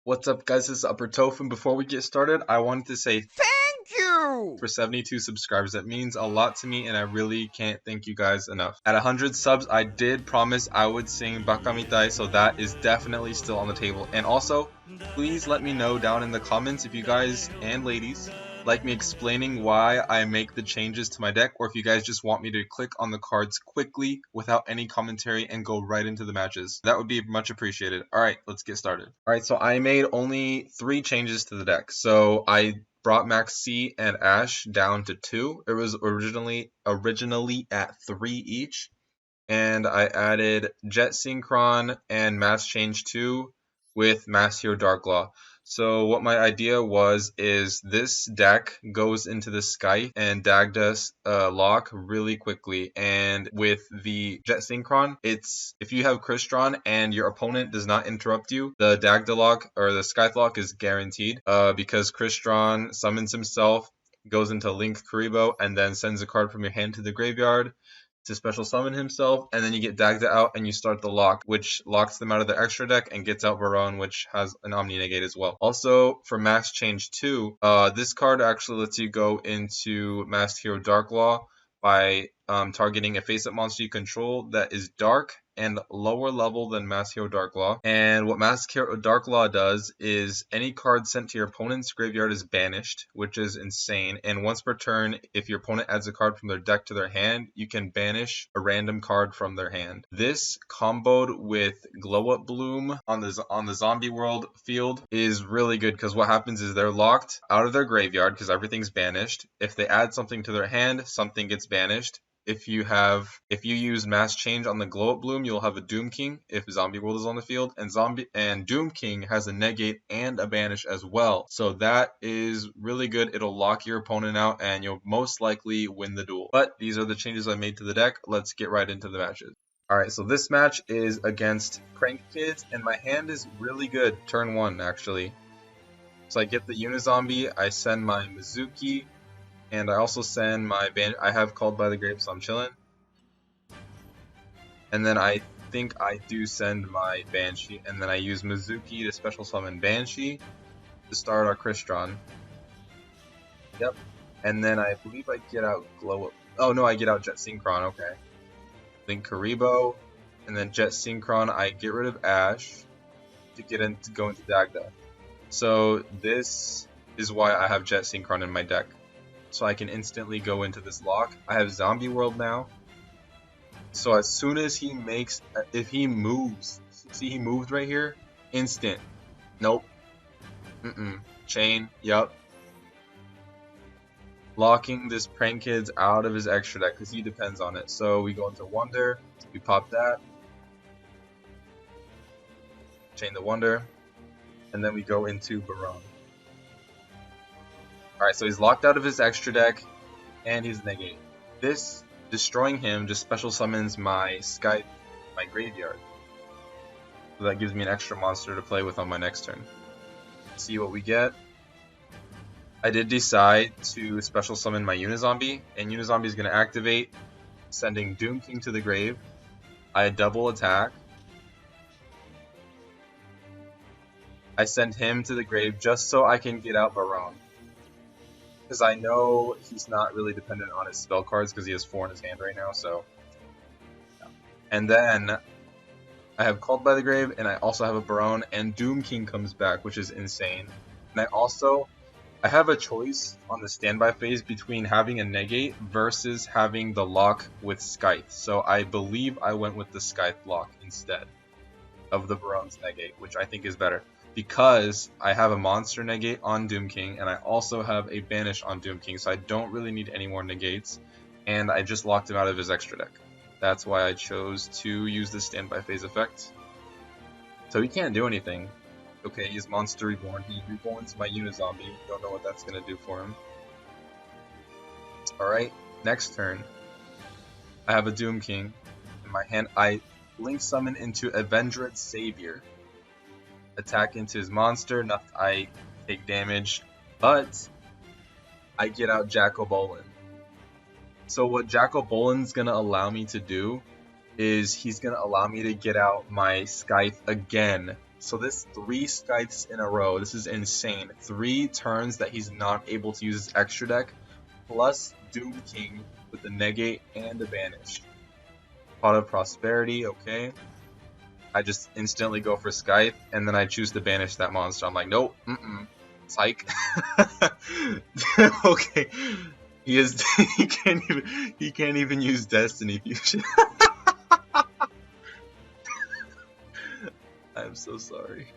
What's up, guys? This is Upper Toph, and before we get started, I wanted to say thank you for 72 subscribers. That means a lot to me, and I really can't thank you guys enough. At 100 subs, I did promise I would sing Bakamitai, so that is definitely still on the table. And also, please let me know down in the comments if you guys and ladies like me explaining why I make the changes to my deck, or if you guys just want me to click on the cards quickly without any commentary and go right into the matches. That would be much appreciated. Alright, let's get started. Alright, so I made only 3 changes to the deck. So I brought Max C and Ash down to 2. It was originally at 3 each. And I added Jet Synchron and Mass Change 2 with Mass Hero Darklaw. So what my idea was is this deck goes into the Scythe and Dagda's lock really quickly, and with the Jet Synchron, it's if you have Crystron and your opponent does not interrupt you, the Dagda lock or the Scythe lock is guaranteed because Crystron summons himself, goes into Link Karibo, and then sends a card from your hand to the graveyard to special summon himself, and then you get Dagda out and you start the lock, which locks them out of their extra deck and gets out Baron, which has an Omni Negate as well. Also, for Mass Change 2, this card actually lets you go into Masked Hero Darklaw by targeting a face-up monster you control that is dark and lower level than Masked Hero Darklaw. And what Masked Hero Darklaw does is any card sent to your opponent's graveyard is banished, which is insane. And once per turn, if your opponent adds a card from their deck to their hand, you can banish a random card from their hand. This comboed with Glow Up Bloom on the Zombie World field is really good because what happens is they're locked out of their graveyard because everything's banished. If they add something to their hand, something gets banished. If you use Mass Change on the Glow Up Bloom, you'll have a Doom King if Zombie World is on the field, and Doom King has a negate and a banish as well. So that is really good. It'll lock your opponent out and you'll most likely win the duel. But these are the changes I made to the deck. Let's get right into the matches. Alright, so this match is against Prank Kids, and my hand is really good. Turn 1, actually. So I get the Unizombie, I send my Mizuki, and I also send my I have Called by the Grave, so I'm chilling. And then I think I do send my Banshee, and then I use Mizuki to special summon Banshee to start our Crystron. Yep. And then I believe I get out Glow Up. Oh no, I get out Jet Synchron, okay. Link Karibo, and then Jet Synchron, I get rid of Ash to go into Dagda. So this is why I have Jet Synchron in my deck. So I can instantly go into this lock. I have Zombie World now. So as soon as he makes, if he moves, see he moved right here? Instant. Nope. Chain, yup. Locking this Prank Kids out of his extra deck because he depends on it. So we go into Wonder, we pop that. Chain the Wonder. And then we go into Baron. Alright, so he's locked out of his extra deck, and he's negate. This, destroying him, just special summons my Scythe, my graveyard. So that gives me an extra monster to play with on my next turn. See what we get. I did decide to special summon my Unizombie, and Unizombie is going to activate, sending Doom King to the grave. I double attack. I send him to the grave just so I can get out Baron. Because I know he's not really dependent on his spell cards because he has 4 in his hand right now, so. Yeah. And then I have Called by the Grave, and I also have a Baron, and Doom King comes back, which is insane. And I have a choice on the standby phase between having a negate versus having the lock with Scythe. So I believe I went with the Scythe lock instead of the Baron's negate, which I think is better. Because I have a monster negate on Doom King, and I also have a banish on Doom King, so I don't really need any more negates, and I just locked him out of his extra deck. That's why I chose to use the standby phase effect. So he can't do anything. Okay, he's Monster Reborn. He reborns my Unizombie. Don't know what that's going to do for him. Alright, next turn. I have a Doom King. In my hand, I Link Summon into Avenged Savior. Attack into his monster, I take damage, but I get out Jack-o'-Bolin. So what Jack-o'-Bolin's gonna allow me to do is he's gonna allow me to get out my Scythe again So this 3 scythes in a row, this is insane. 3 turns that he's not able to use his extra deck, plus Doom King with the negate and the banish. Pot of Prosperity, okay. I just instantly go for Scythe, and then I choose to banish that monster. I'm like, nope, psych. Okay, he can't even use Destiny Fusion. I'm so sorry.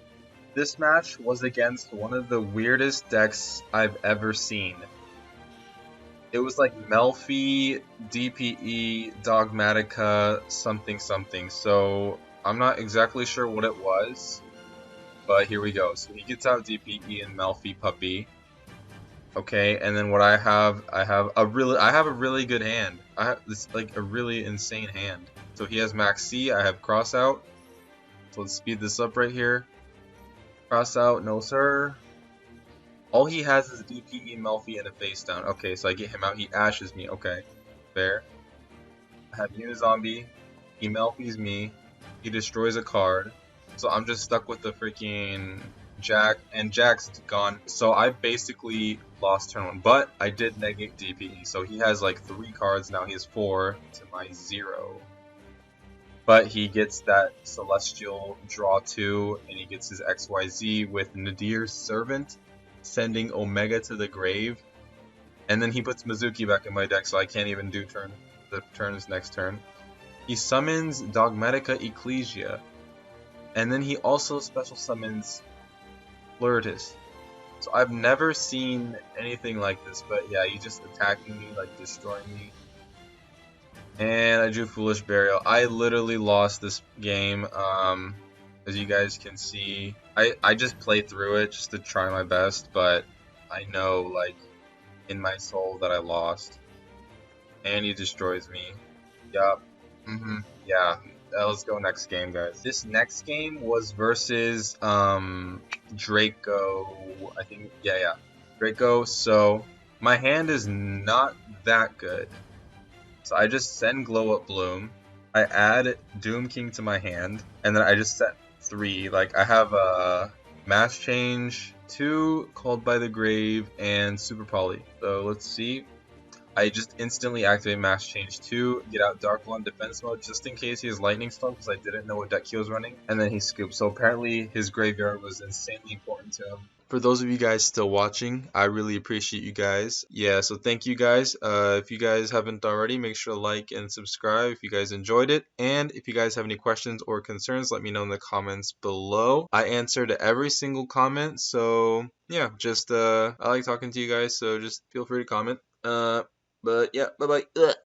This match was against one of the weirdest decks I've ever seen. It was like Melffy, DPE, Dogmatika, something something. So I'm not exactly sure what it was, but here we go. So he gets out DPE and Melffy Puppy. Okay, and then what I have a really good hand. I have this like a really insane hand. So he has Max C, I have Cross Out. So let's speed this up right here. Cross Out, no sir. All he has is DPE, Melffy, and a face down. Okay, so I get him out. He ashes me. Okay, fair. I have Unizombie. He Melffys me. He destroys a card. So I'm just stuck with the freaking Jack, and Jack's gone. So I basically lost turn 1, but I did negate DPE. So he has like 3 cards now. He has 4 to my 0. But he gets that Celestial draw 2, and he gets his XYZ with Nadir's Servant, sending Omega to the grave, and then he puts Mizuki back in my deck, so I can't even do the turn's next turn. He summons Dogmatika Ecclesia, and then he also special summons Flirtus. So I've never seen anything like this, but yeah, he's just attacking me, like destroying me. And I drew Foolish Burial. I literally lost this game. As you guys can see, I just played through it just to try my best, but I know, like, in my soul that I lost. And he destroys me. Yup. Yeah. Let's go next game, guys. This next game was versus, Draco. I think, yeah. Draco, so my hand is not that good. So I just send Glow Up Bloom. I add Doom King to my hand, and then I just set 3. Like, I have a Mass Change, 2 Called by the Grave, and Super Poly. So let's see. I just instantly activate Mass Change 2, get out Dark One Defense Mode just in case he has Lightning Storm because I didn't know what deck he was running, and then he scooped. So apparently his graveyard was insanely important to him. For those of you guys still watching, I really appreciate you guys. Yeah, so thank you guys. If you guys haven't already, make sure to like and subscribe if you guys enjoyed it. And if you guys have any questions or concerns, let me know in the comments below. I answered every single comment, so yeah, just I like talking to you guys, so just feel free to comment. But yeah, bye bye.